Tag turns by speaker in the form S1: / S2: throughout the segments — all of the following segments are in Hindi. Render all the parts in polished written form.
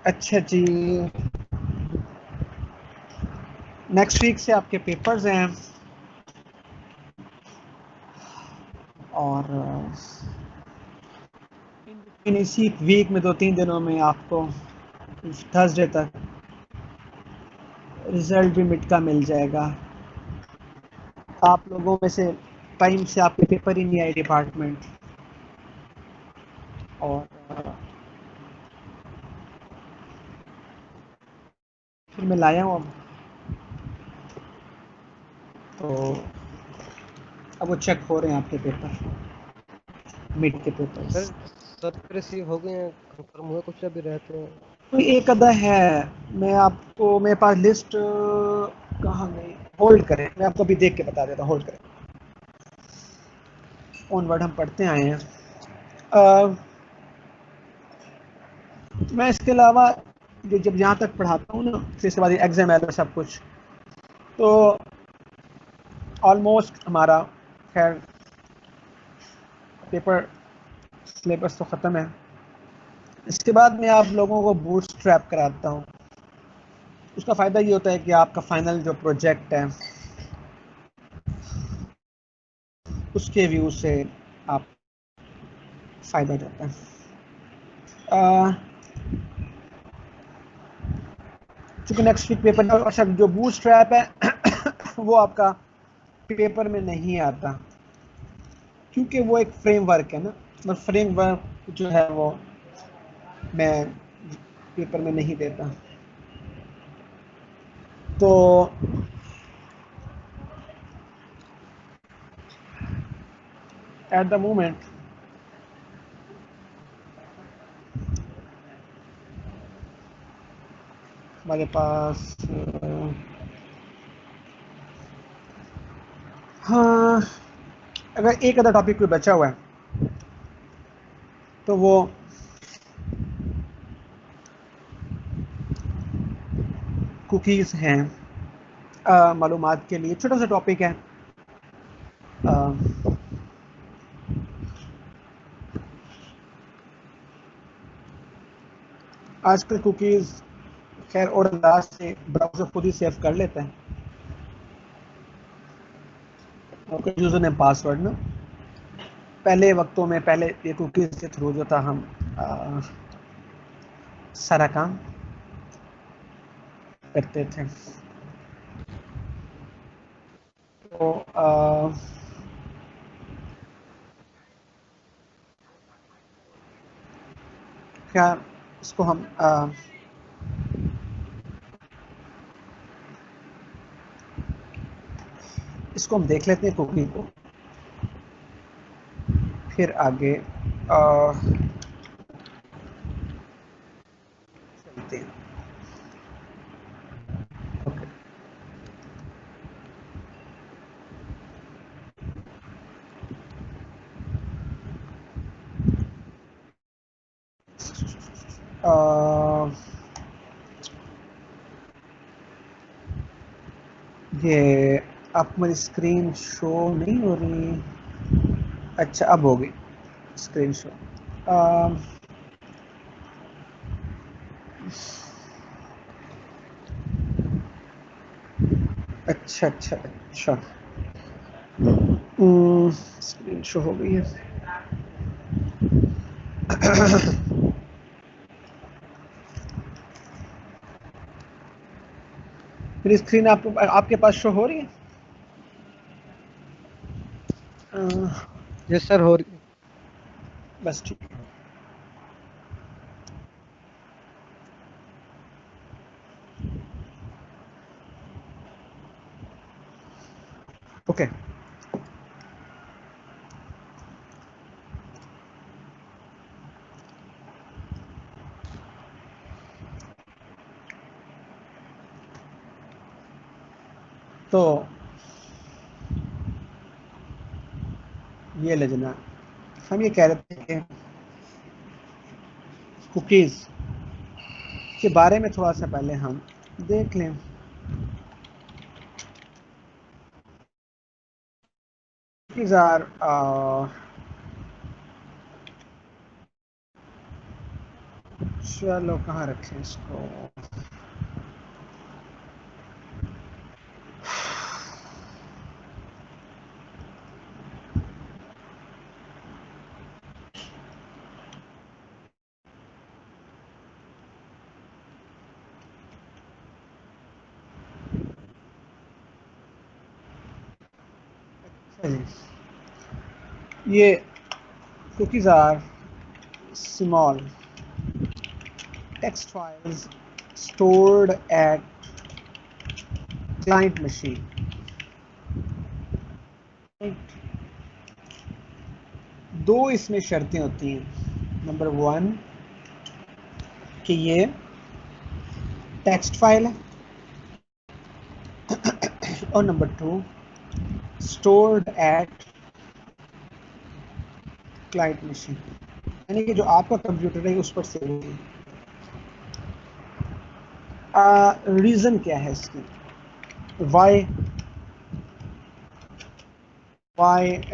S1: अच्छा जी, नेक्स्ट वीक से आपके पेपर्स हैं और इन इसी वीक में 2-3 दिनों में आपको थर्सडे तक रिजल्ट भी मिड का मिल जाएगा। आप लोगों में से टाइम से आपके पेपर ही नहीं आए डिपार्टमेंट, और फिर मैं लाया हूँ अब, तो अब वो चेक हो रहे हैं आपके पेपर, मिड के पेपर्स।
S2: सर सर रिसीव हो गए हैं, कंफर्म हुआ, कुछ अभी रहते हैं?
S1: कोई एक अदा है, मैं आपको, मेरे पास लिस्ट कहाँ गई, होल्ड करें, मैं आपको अभी देख के बता देता हूँ, होल्ड करें। ऑनवर्ड हम पढ़ते आए हैं। मैं इसके अलावा जब यहाँ तक पढ़ाता हूँ ना, फिर इसके बाद एग्जाम है सब कुछ, तो ऑलमोस्ट हमारा खैर पेपर सिलेबस तो ख़त्म है। इसके बाद मैं आप लोगों को बूटस्ट्रैप कराता हूँ। उसका फ़ायदा ये होता है कि आपका फाइनल जो प्रोजेक्ट है उसके व्यू से आप फ़ायदा जाता है। चूँकि नेक्स्ट वीक पेपर है, अच्छा जो बूटस्ट्रैप है वो आपका पेपर में नहीं आता, क्योंकि वो एक फ्रेमवर्क है ना, मतलब फ्रेमवर्क जो है वो मैं पेपर में नहीं देता। तो एट द मोमेंट हमारे पास हाँ, अगर एक अदर टॉपिक कोई बचा हुआ है तो वो कुकीज़ हैं। मालूमात के लिए छोटा सा टॉपिक है। अ, आजकल कुकीज़ खैर और अंदाज से ब्राउज़र खुद ही सेव कर लेता है आपका यूज़र नेम पासवर्ड ना। पहले वक्तों में, पहले ये कुकीज़ के थ्रू जो था हम सारा काम करते थे। तो क्या इसको हम देख लेते हैं कुकी को, फिर आगे चलते हैं। ओके, ये आप मेरी स्क्रीन शो नहीं हो रही। अच्छा अब हो गई स्क्रीन शो। अच्छा अच्छा अच्छा, स्क्रीन शो हो गई है। मेरी स्क्रीन आपके पास शो हो रही है?
S2: यस सर, हो रही है।
S1: बस ठीक है। ओके, तो ये लेजना, हम ये कह रहे थे कि कुकीज़ के बारे में थोड़ा सा पहले हम देख लें। कुकीज़ आर चलो कहाँ रखें इसको। ये cookies are small text files stored at client machine. दो इसमें शर्तें होती हैं। नंबर 1 कि ये टेक्स्ट फाइल है और number 2 stored at client machine, यानी कि जो आपका कंप्यूटर है उस पर सेव होगी। रीज़न क्या है इसकी? Why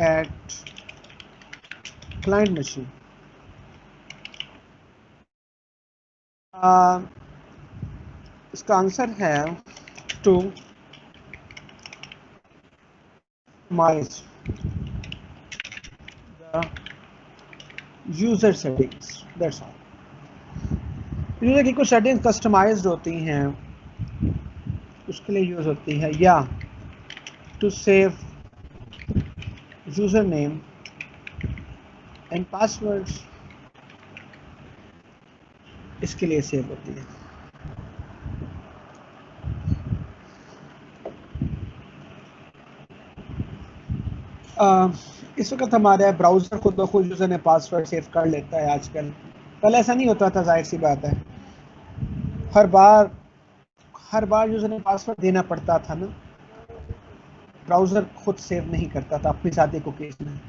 S1: at client machine? इसका आंसर है customize the user settings, that's all. User की कुछ सेटिंग्स कस्टमाइज्ड होती हैं, उसके लिए यूज होती है, या to save user name and passwords, इसके लिए सेव होती है। इस वक्त हमारे ब्राउज़र खुद ब खुद यूज़र ने पासवर्ड सेव कर लेता है आजकल। पहले ऐसा नहीं होता था, जाहिर सी बात है। हर बार यूज़र ने पासवर्ड देना पड़ता था ना, ब्राउज़र खुद सेव नहीं करता था अपनी साथी कुकीज़ में।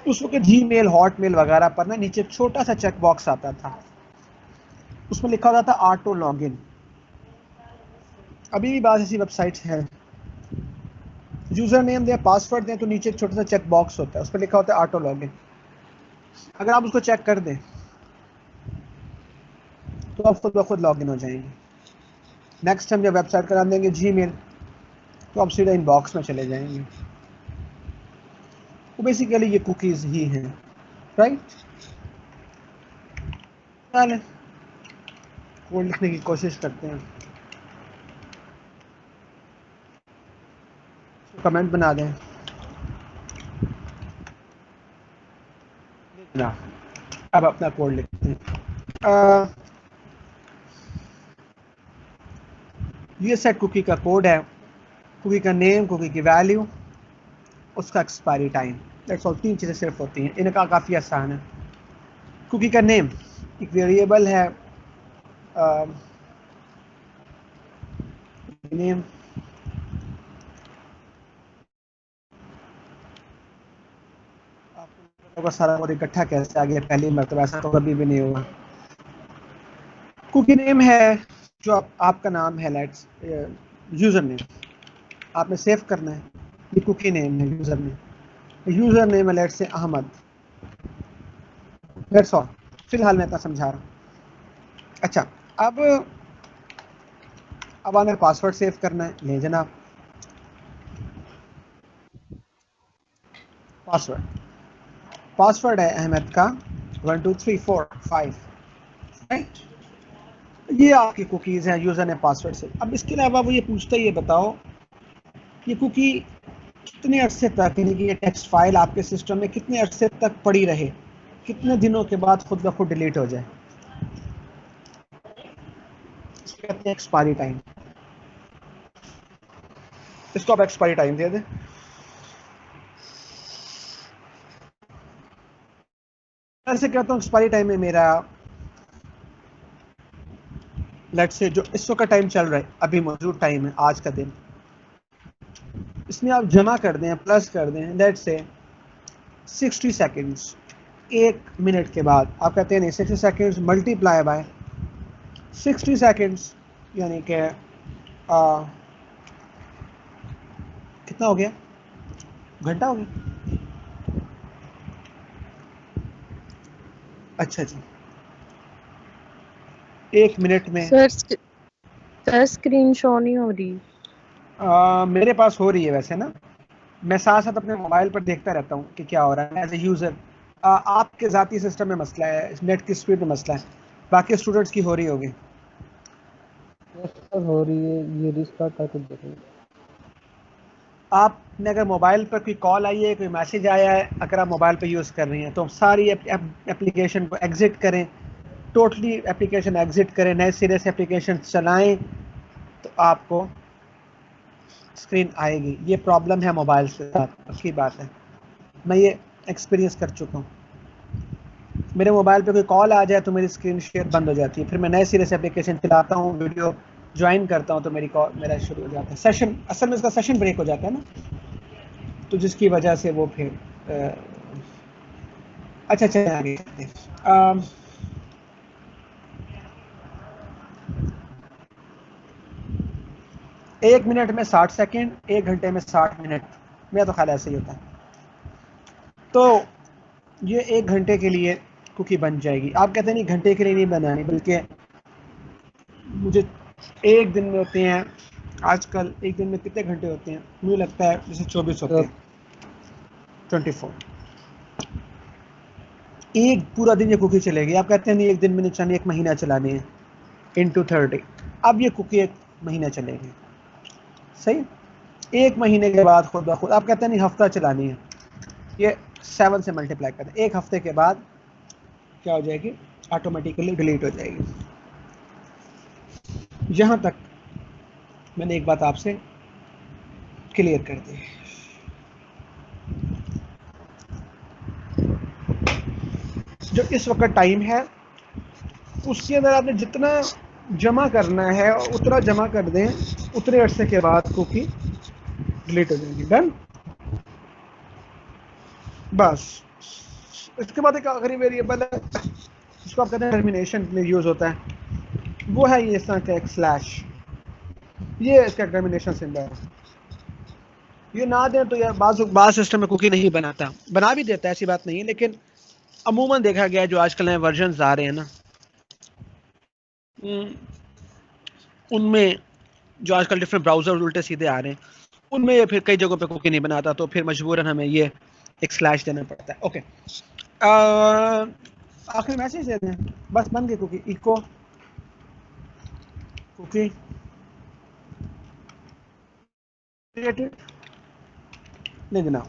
S1: उस वक्त जीमेल, हॉटमेल वगैरह पर ना नीचे छोटा सा चेक बॉक्स आता था, उसमें लिखा होता था ऑटो लॉगिन। अभी भी बात ऐसी वेबसाइट्स हैं, यूज़र नेम दें, पासवर्ड दें, तो नीचे एक छोटा सा चेक बॉक्स होता है, उस पर लिखा होता है ऑटो लॉगिन। अगर आप उसको चेक कर दें तो आप खुद ब खुद लॉगिन हो जाएंगे। नेक्स्ट टाइम जब वेबसाइट करा देंगे जीमेल, तो आप सीधा इनबॉक्स में चले जाएंगे। वो बेसिकली ये कुकीज़ ही हैं, राइट? चलें कोड लिखने की कोशिश करते हैं, कमेंट बना दें ना। अब अपना कोड लिखते हैं। ये सेट कुकी का कोड है, कुकी का नेम, कुकी की वैल्यू, उसका एक्सपायरी टाइम, दैट्स ऑल। 3 चीज़ें सिर्फ होती हैं, इनका काफ़ी आसान है। कुकी का नेम एक वेरिएबल है, नेम आपको सारा और इकट्ठा कैसे आ गया पहली मरतबा, ऐसा तो कभी भी नहीं हुआ। कुकी नेम है जो आपका नाम है, लेट्स यूज़र नेम आपने सेव करना है, ये कुकी नेम है यूज़र नेम। यूज़र नेम है let's say Ahmad, that's all. फिलहाल मैं इतना समझा रहा हूँ। अच्छा, अब आने पासवर्ड सेव करना है, ले जनाब पासवर्ड है अहमद का 1 2 3 4 5, राइट? ये आपकी कुकीज़ हैं, यूज़र ने पासवर्ड से। अब इसके अलावा वो ये पूछता है, ये बताओ ये कुकी कितने अरसे तक, यानी कि ये टेक्स्ट फाइल आपके सिस्टम में कितने अरसे तक पड़ी रहे, कितने दिनों के बाद खुद ब खुद डिलीट हो जाए, इसको कहते हैं एक्सपायरी टाइम। इसको आप एक्सपायरी टाइम दे दें। ऐसे कहता हूँ एक्सपायरी टाइम में मेरा लेट्स से जो इस वक्त टाइम चल रहा है, अभी मौजूद टाइम है आज का दिन, इसमें आप जमा कर दें, प्लस कर दें, लेट्स से 60 सेकेंड्स, 1 मिनट के बाद। आप कहते हैं नहीं, 60 सेकेंड्स मल्टीप्लाई बाय 60 सेकेंड्स, यानी कि कितना हो गया, घंटा हो गया। अच्छा जी, 1 मिनट में।
S3: सर स्क्रीन शो नहीं हो रही।
S1: मेरे पास हो रही है वैसे ना, मैं साथ साथ अपने मोबाइल पर देखता रहता हूँ कि क्या हो रहा है एज ए यूज़र। आपके ज़ाती सिस्टम में मसला है, नेट की स्पीड में मसला है, बाकी स्टूडेंट्स की हो रही होगी।
S2: यस सर हो रही है, ये रिस्टार्ट करके देखेंगे।
S1: आपने अगर मोबाइल पर कोई कॉल आई है, कोई मैसेज आया है, अगर आप मोबाइल पर यूज़ कर रही हैं तो सारी एप्लीकेशन को एग्जिट करें, टोटली एप्लीकेशन एग्जिट करें, नए सिरे से एप्लीकेशन चलाएं तो आपको स्क्रीन आएगी। ये प्रॉब्लम है मोबाइल से साथ की बात है, मैं ये एक्सपीरियंस कर चुका हूँ। मेरे मोबाइल पे कोई कॉल आ जाए तो मेरी स्क्रीन शेयर बंद हो जाती है, फिर मैं नए सिरे से एप्लीकेशन चलाता हूँ, वीडियो ज्वाइन करता हूँ तो मेरा शुरू हो जाता है सेशन। असल में इसका सेशन ब्रेक हो जाता है ना, तो जिसकी वजह से वो फिर अच्छा आगे चलते हैं। 1 मिनट में 60 सेकेंड, 1 घंटे में 60 मिनट, मेरा तो ख्याल ऐसे ही होता है। तो ये 1 घंटे के लिए कुकी बन जाएगी। आप कहते हैं नहीं घंटे के लिए नहीं बनानी, बल्कि मुझे एक दिन में होते हैं, आजकल एक दिन में कितने घंटे होते हैं, मुझे लगता है जैसे 24 होते हैं, 24। एक पूरा दिन ये कुकी चलेगी। आप कहते हैं नहीं एक दिन में नहीं, 1 महीना चलानी है इंटू 30, अब ये कुकी 1 महीना चलेगी। सही, 1 महीने के बाद खुद ब खुद आप कहते हैं नहीं हफ्ता चलानी है, ये 7 से मल्टीप्लाई करें, 1 हफ्ते के बाद क्या हो जाएगी, ऑटोमेटिकली डिलीट हो जाएगी। यहाँ तक मैंने एक बात आपसे क्लियर कर दी। जो इस वक्त टाइम है उसके अंदर आपने जितना जमा करना है उतना जमा कर दें, उतने अरसे के बाद कुकी डिलीट हो जाएगी। डन। बस इसके बाद एक आखिरी वेरिएबल है जिसको आप कहते हैं टर्मिनेशन में यूज होता है, वो है ये इस तरह का एक स्लैश, ये इसका टर्मिनेशन सिंबल है। ये ना दें तो यार बाज़ सिस्टम में कुकी नहीं बनाता, बना भी देता है, ऐसी बात नहीं है, लेकिन अमूमन देखा गया है जो आजकल नए वर्जन आ रहे हैं ना, उनमें जो आजकल डिफरेंट ब्राउजर उल्टे सीधे आ रहे हैं, उनमें ये फिर कई जगहों पे कुकी नहीं बनाता, तो फिर मजबूरन हमें ये एक स्लैश देना पड़ता है। ओके, आखिरी मैसेज दे दें, बस बन गई कुकी। इको कुकी क्रिएटेड, नहीं जनाब।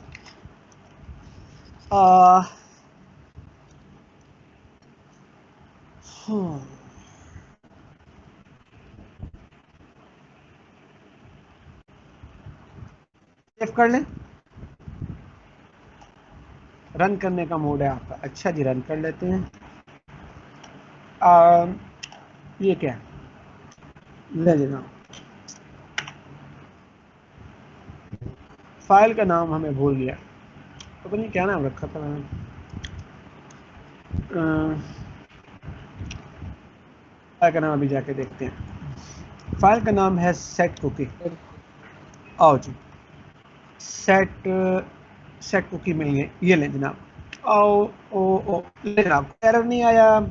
S1: सेव कर लें, रन करने का मूड है आपका। अच्छा जी, रन कर लेते हैं। ये क्या है, ले लेना। फाइल का नाम हमें भूल गया, पता नहीं क्या नाम रखा था मैंने। फाइल का नाम अभी जाके देखते हैं। फाइल का नाम है सेट कुकी। आओ जी, सेट कुकी मिल गई, ये लें जनाब। आओ ओ ले जनाब, एरर नहीं आया,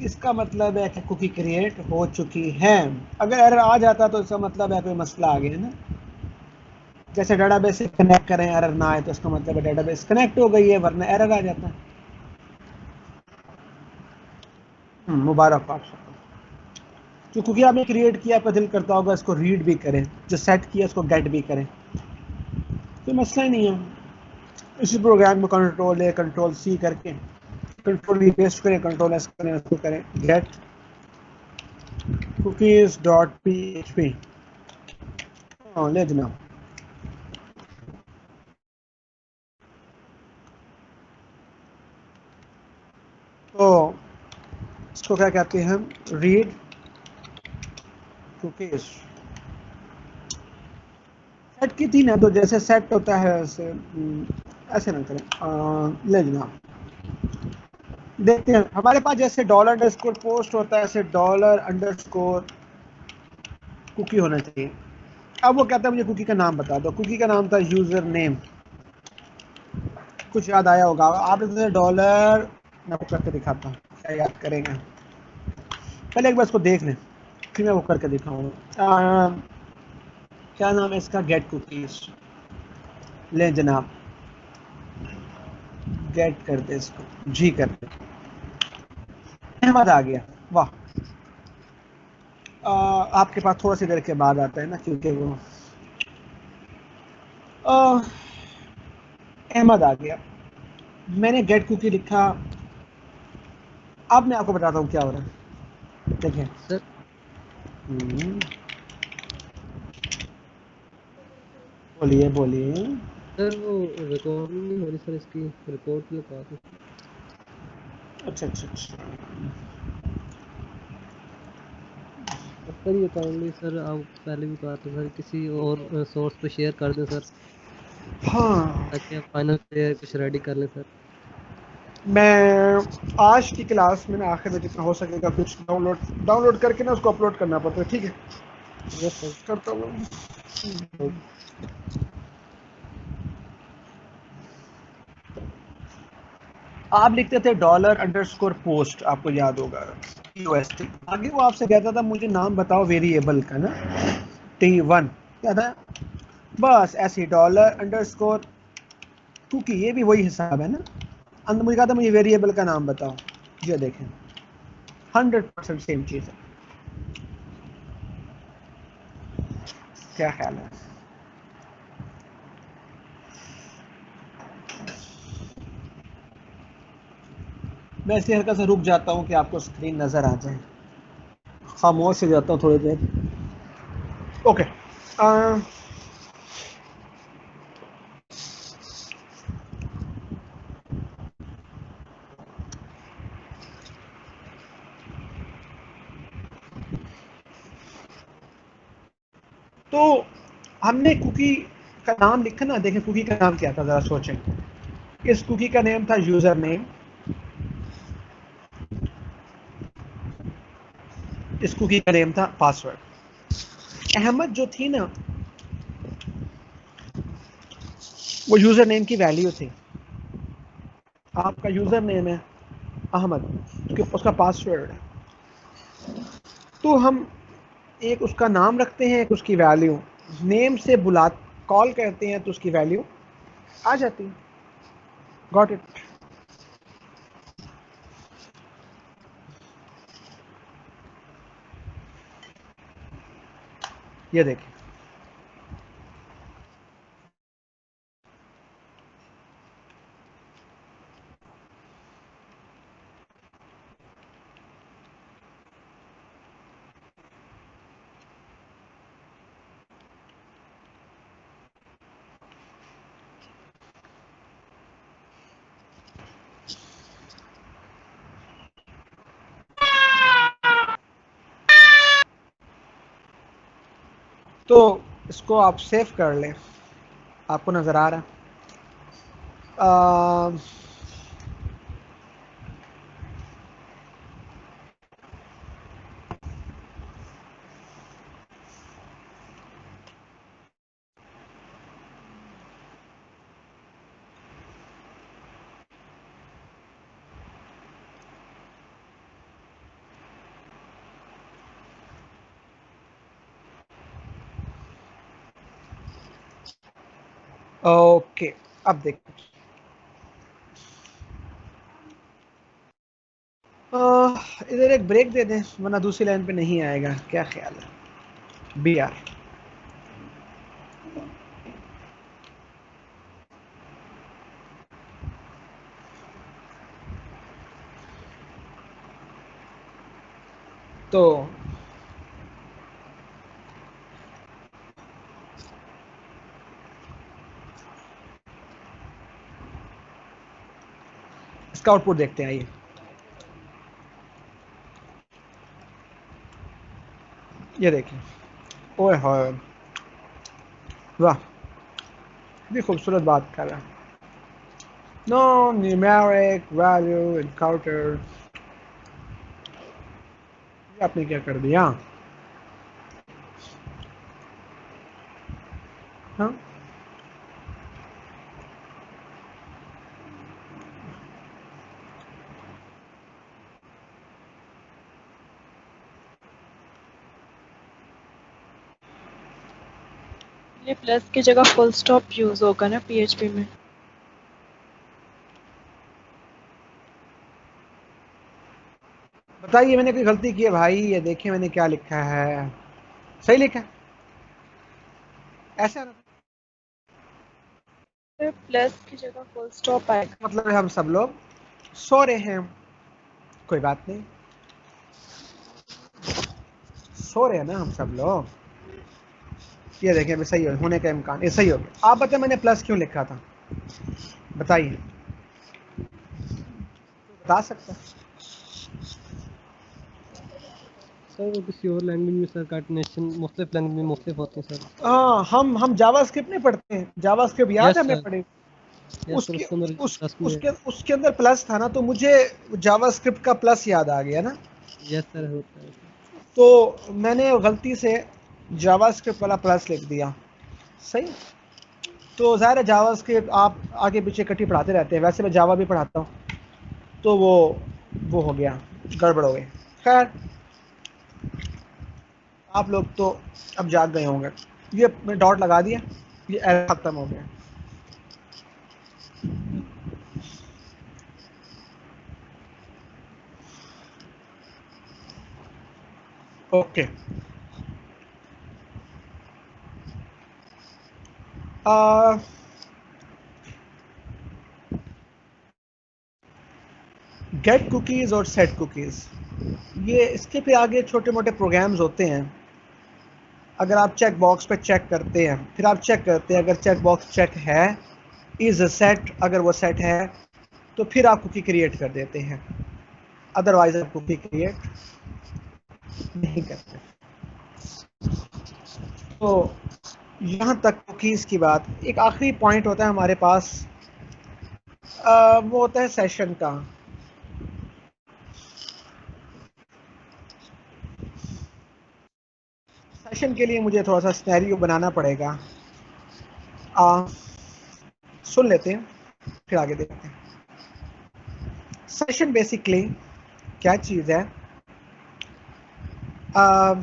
S1: इसका मतलब है कि कुकी क्रिएट हो चुकी है। अगर एरर आ जाता तो इसका मतलब है कोई मसला आ गया ना, जैसे डेटाबेस से कनेक्ट करें एरर ना आए तो इसका मतलब है डेटाबेस कनेक्ट हो गई है, वरना एरर आ जाता है। मुबारक आप सबको, जो कुकी आपने क्रिएट किया, आपका दिल करता होगा इसको रीड भी करें, जो सेट किया उसको गेट भी करें, कोई मसला ही नहीं है। इसी प्रोग्राम को कंट्रोल ए कंट्रोल सी करके कंट्रोल वी पेस्ट करें, कंट्रोल एस करें, उसको करें गेट कुकीज डॉट php। ले जनाब, तो इसको क्या कहते हैं, रीड कुकीज। सेट की 3 है, तो जैसे सेट होता है ऐसे ऐसे ना करें। ले जनाब, देखते हैं हमारे पास जैसे $_ पोस्ट होता है, ऐसे $_ कुकी होना चाहिए। अब वो कहता है मुझे कुकी का नाम बता दो, कुकी का नाम था यूजर नेम, कुछ याद आया होगा आपने, $_ मैं आपको करके दिखाता हूँ, क्या याद करेंगे। पहले एक बार इसको देख लें, फिर मैं वो करके दिखाऊंगा। क्या नाम है इसका, गेट कुकीज। ले जनाब, गेट कर दे इसको, जी कर दे। अहमद आ गया, वाह। आपके पास थोड़ा सी देर के बाद आता है ना, क्योंकि वो अहमद आ गया। मैंने गेट कुकी लिखा। अब मैं आपको बताता हूँ क्या हो रहा है, देखिए।
S2: सर
S1: बोलिए बोलिए।
S2: सर वो रिकॉर्डिंग नहीं हो रही सर, इसकी रिपोर्ट लिखवा दो।
S1: अच्छा अच्छा अच्छा।
S2: सर ये काइंडली सर, आप पहले भी कहा था सर, किसी और सोर्स पे शेयर कर दें सर,
S1: हाँ,
S2: ताकि हम फाइनल पे कुछ रेडी कर लें सर।
S1: मैं आज की क्लास में ना आखिर में जितना हो सकेगा कुछ डाउनलोड करके ना उसको अपलोड करना पड़ता है, ठीक है।
S2: Yes sir.
S1: करता हूँ। आप लिखते थे $_पोस्ट, आपको याद होगा, UST। आगे वो आपसे कहता था मुझे नाम बताओ वेरिएबल का ना, T1 क्या था, बस ऐसे ही $_, क्योंकि ये भी वही हिसाब है ना। अंदर मुझे कहा था मुझे वेरिएबल का नाम बताओ, ये देखें 100% सेम चीज़ है। क्या ख्याल है? मैं इसलिए हल्का सा रुक जाता हूँ कि आपको स्क्रीन नज़र आ जाए, खामोश हो जाता हूँ थोड़ी देर। ओके, तो हमने कुकी का नाम लिखा ना, देखें कुकी का नाम क्या था, ज़रा सोचें। इस कुकी का नेम था यूज़र नेम, इस कुकी का नेम था पासवर्ड। अहमद जो थी ना, वो यूज़र नेम की वैल्यू थी। आपका यूज़र नेम है अहमद, उसका पासवर्ड है। तो हम एक उसका नाम रखते हैं, एक उसकी वैल्यू, नेम से बुला कॉल करते हैं तो उसकी वैल्यू आ जाती है। Got it? ये देखिए, तो इसको आप सेव कर लें, आपको नज़र आ रहा है। ओके, अब देखो, इधर एक ब्रेक दे दें वरना दूसरी लाइन पे नहीं आएगा, क्या ख्याल है? BR। तो इसका आउटपुट देखते हैं, आइए। ये देखिए, ओए होए, वाह, भी खूबसूरत बात कर रहा है। नो न्यूमेरिक वैल्यू इनकाउंटर, आपने क्या कर दिया? हाँ,
S3: ये प्लस की जगह फुल स्टॉप यूज होगा ना पीएचपी में।
S1: बताइए मैंने कोई गलती की है भाई? ये देखिए मैंने क्या लिखा है, सही लिखा है? ऐसा
S3: प्लस की जगह फुल स्टॉप आएगा।
S1: मतलब है हम सब लोग सो रहे हैं, कोई बात नहीं, सो रहे हैं ना हम सब लोग। ये देखिए अभी सही होने का इम्कान, ये सही हो गया। आप बताएं मैंने प्लस क्यों लिखा था, बताइए, बता सकता है?
S2: सर वो किसी और लैंग्वेज में सर कार्टिनेशन मुख्तलिफ लैंग्वेज में मुख्तलिफ होती है सर।
S1: हाँ, हम जावास्क्रिप्ट नहीं पढ़ते हैं, जावास्क्रिप्ट याद
S2: यस
S1: है हमने
S2: सर,
S1: पढ़े?
S2: यस सर,
S1: उसके
S2: उसके अंदर
S1: उस
S2: प्लस भी है।
S1: उसके अंदर प्लस था ना, तो मुझे जावास्क्रिप्ट का प्लस याद आ गया ना,
S2: यस सर, होता है सर।
S1: तो मैंने गलती से जावास्क्रिप्ट वाला प्लस लिख दिया। सही। तो ज़ाहिर है जावास्क्रिप्ट आप आगे पीछे इकट्ठी पढ़ाते रहते हैं, वैसे मैं जावा भी पढ़ाता हूँ, तो वो हो गया, गड़बड़ हो गई। खैर आप लोग तो अब जाग गए होंगे। ये मैं डॉट लगा दिया, ये एरर खत्म हो गया। ओके, गेट कुकीज़ और सेट कुकीज़, ये इसके पे आगे छोटे मोटे प्रोग्राम्स होते हैं। अगर आप चेक बॉक्स पे चेक करते हैं, फिर आप चेक करते हैं, अगर चेक बॉक्स चेक है, इज़ अ सेट, अगर वो सेट है तो फिर आप कुकी क्रिएट कर देते हैं, अदरवाइज आप कुकी क्रिएट नहीं करते। तो यहाँ तक कुकीज़ की बात। एक आखिरी पॉइंट होता है हमारे पास, वो होता है सेशन का। सेशन के लिए मुझे थोड़ा सा सिनेरियो बनाना पड़ेगा, सुन लेते हैं फिर आगे देखते हैं। सेशन बेसिकली क्या चीज़ है? आ,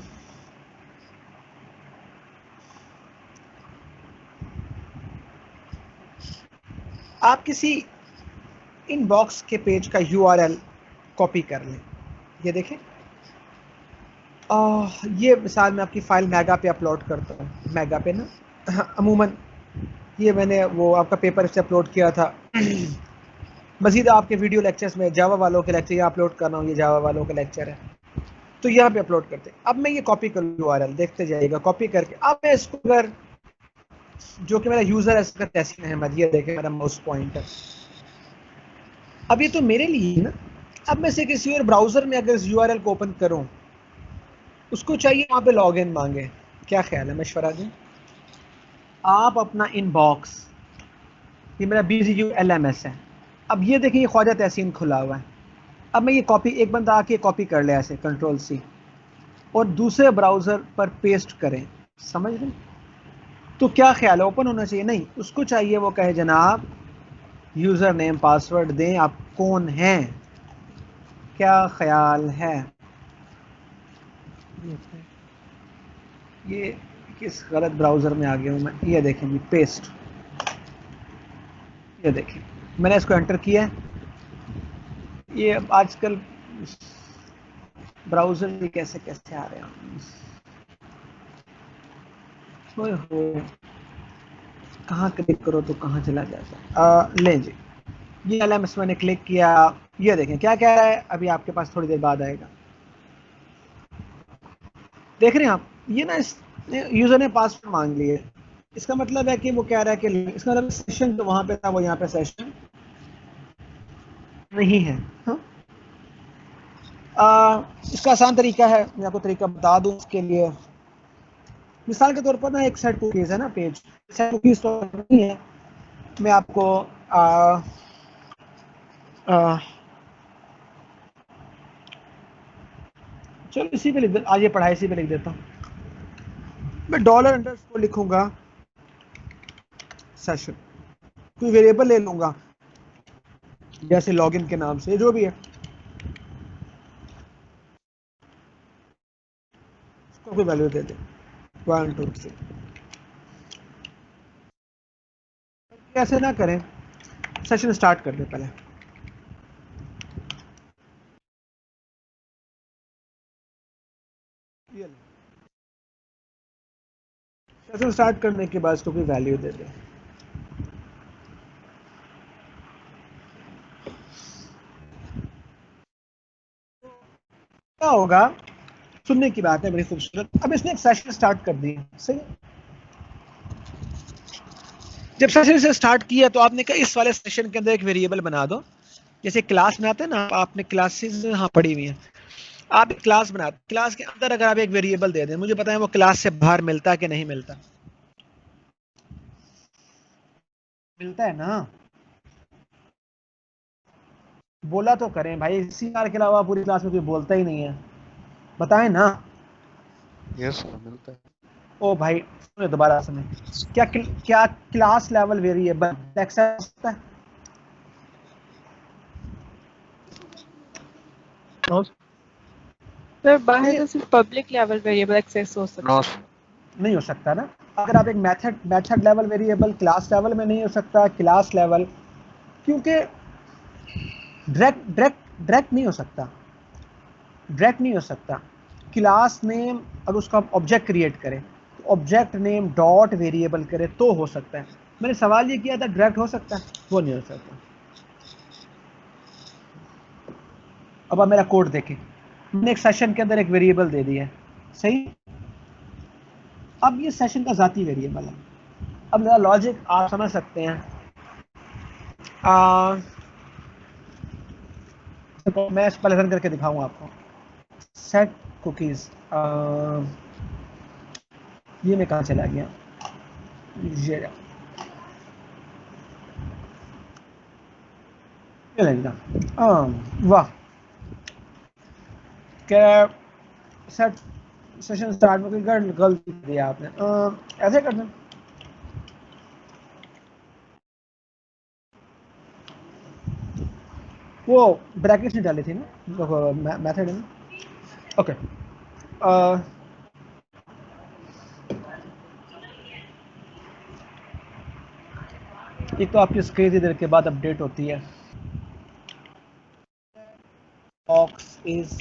S1: आप किसी इनबॉक्स के पेज का यूआरएल कॉपी कर लें। ये देखें, ये मिसाल मैं आपकी फ़ाइल मेगा पे अपलोड करता हूँ, मेगा पे ना अमूमन ये मैंने वो आपका पेपर से अपलोड किया था। मज़ीद आपके वीडियो लेक्चर्स में जावा वालों के लेक्चर यहाँ अपलोड कर रहा हूँ, ये जावा वालों के लेक्चर है, तो यहाँ पे अपलोड करते हैं। अब मैं ये कॉपी कर लूँ यूआरएल, देखते जाइएगा, कॉपी करके अब मैं इसको अगर, जो कि मेरा यूज़र है इसका तहसीन अहमद, ये देखें मेरा माउस पॉइंटर, अब ये तो मेरे लिए ना। अब मैं से किसी और ब्राउज़र में अगर इस यूआरएल को ओपन करूँ, उसको चाहिए वहाँ पे लॉगिन मांगे, क्या ख्याल है, मशवरा दें आप? अपना इनबॉक्स, ये मेरा BZULMS है, अब ये देखिए ये ख्वाजा तहसीन खुला हुआ है। अब मैं ये कॉपी, एक बंदा आके कॉपी कर ले ऐसे Ctrl+C और दूसरे ब्राउज़र पर पेस्ट करें, समझ रहे? तो क्या ख्याल है, ओपन होना चाहिए? नहीं, उसको चाहिए वो कहे जनाब यूज़र नेम पासवर्ड दें, आप कौन हैं, क्या ख्याल है? ये किस गलत ब्राउज़र में आ गया हूँ मैं, ये देखें जी, पेस्ट, ये देखें मैंने इसको एंटर किया है। ये आजकल ब्राउज़र भी कैसे कैसे आ रहे हैं, हो कहाँ क्लिक करो तो कहाँ चला जाता है। लें जी, ये LMS मैंने क्लिक किया, ये देखें क्या कह रहा है, अभी आपके पास थोड़ी देर बाद आएगा। देख रहे हैं आप, ये ना इस यूज़र ने पासवर्ड मांग लिए, इसका मतलब है कि वो कह रहा है कि इसका मतलब सेशन जो वहाँ पे था वो यहाँ पे सेशन नहीं है। हाँ? इसका आसान तरीका है, मैं आपको तरीका बता दूं इसके लिए। मिसाल के तौर पर ना एक सेट कुकीज़ है ना, पेज सेट कुकीज़ तो नहीं है, मैं आपको चलो इसी पे लिख दे, आज ये पढ़ाई इसी पे लिख देता हूँ। मैं $_ लिखूंगा सेशन, कोई वेरिएबल ले लूंगा जैसे लॉगिन के नाम से, जो भी है उसको कोई वैल्यू दे दे, 1 2 3। ऐसे ना करें, सेशन स्टार्ट कर दे पहले। सेशन स्टार्ट करने के बाद इसको कोई वैल्यू दे दे। क्या होगा, सुनने की बात है बड़ी खूबसूरत। अब इसने एक सेशन स्टार्ट कर दिया, सही। जब सेशन से स्टार्ट किया तो आपने कहा इस वाले सेशन के अंदर एक वेरिएबल बना दो, जैसे क्लास में आते हैं ना, आपने क्लासेस हाँ पढ़ी हुई हैं, आप एक क्लास बनाते, क्लास के अंदर अगर आप एक वेरिएबल दे दें, मुझे पता है वो क्लास से बाहर मिलता है कि नहीं मिलता, मिलता है ना, बोला तो करें भाई, CR के अलावा पूरी क्लास में कोई बोलता ही नहीं है, बताएं ना।
S4: यस मिलता है।
S1: ओ भाई सुने, दोबारा सुने, क्या क्लास लेवल वेरिएबल एक्सेस होता है?
S3: सर बाहर तो सिर्फ पब्लिक लेवल वेरिएबल एक्सेस हो सकता
S4: नो
S3: है।
S1: नहीं हो सकता ना। अगर आप एक method level variable class level में नहीं हो सकता, क्लास लेवल, क्योंकि डायरेक्ट नहीं हो सकता, डायरेक्ट नहीं हो सकता। क्लास नेम अगर उसका ऑब्जेक्ट क्रिएट करे तो ऑब्जेक्ट नेम डॉट वेरिएबल करे तो हो सकता है। मैंने सवाल ये किया था डायरेक्ट हो सकता है, वो नहीं हो सकता। अब आप मेरा कोड देखें, मैंने एक सेशन के अंदर एक वेरिएबल दे दिया है, सही। अब ये सेशन का जाती वेरिएबल है। अब मेरा लॉजिक आप समझ सकते हैं। तो मैं इस पर रन करके दिखाऊंगा आपको। सेट कुकीज, ये मैं कहाँ चला गया, ये लगेगा। वाह, क्या सेट सेशन स्टार्ट में कोई गलती दिया आपने, ऐसे कर दें। वो ब्रैकेट्स नहीं डाली थी ना मेथड में। ओके, एक तो आपकी स्क्रीन ही देर के बाद अपडेट होती है, बॉक्स इज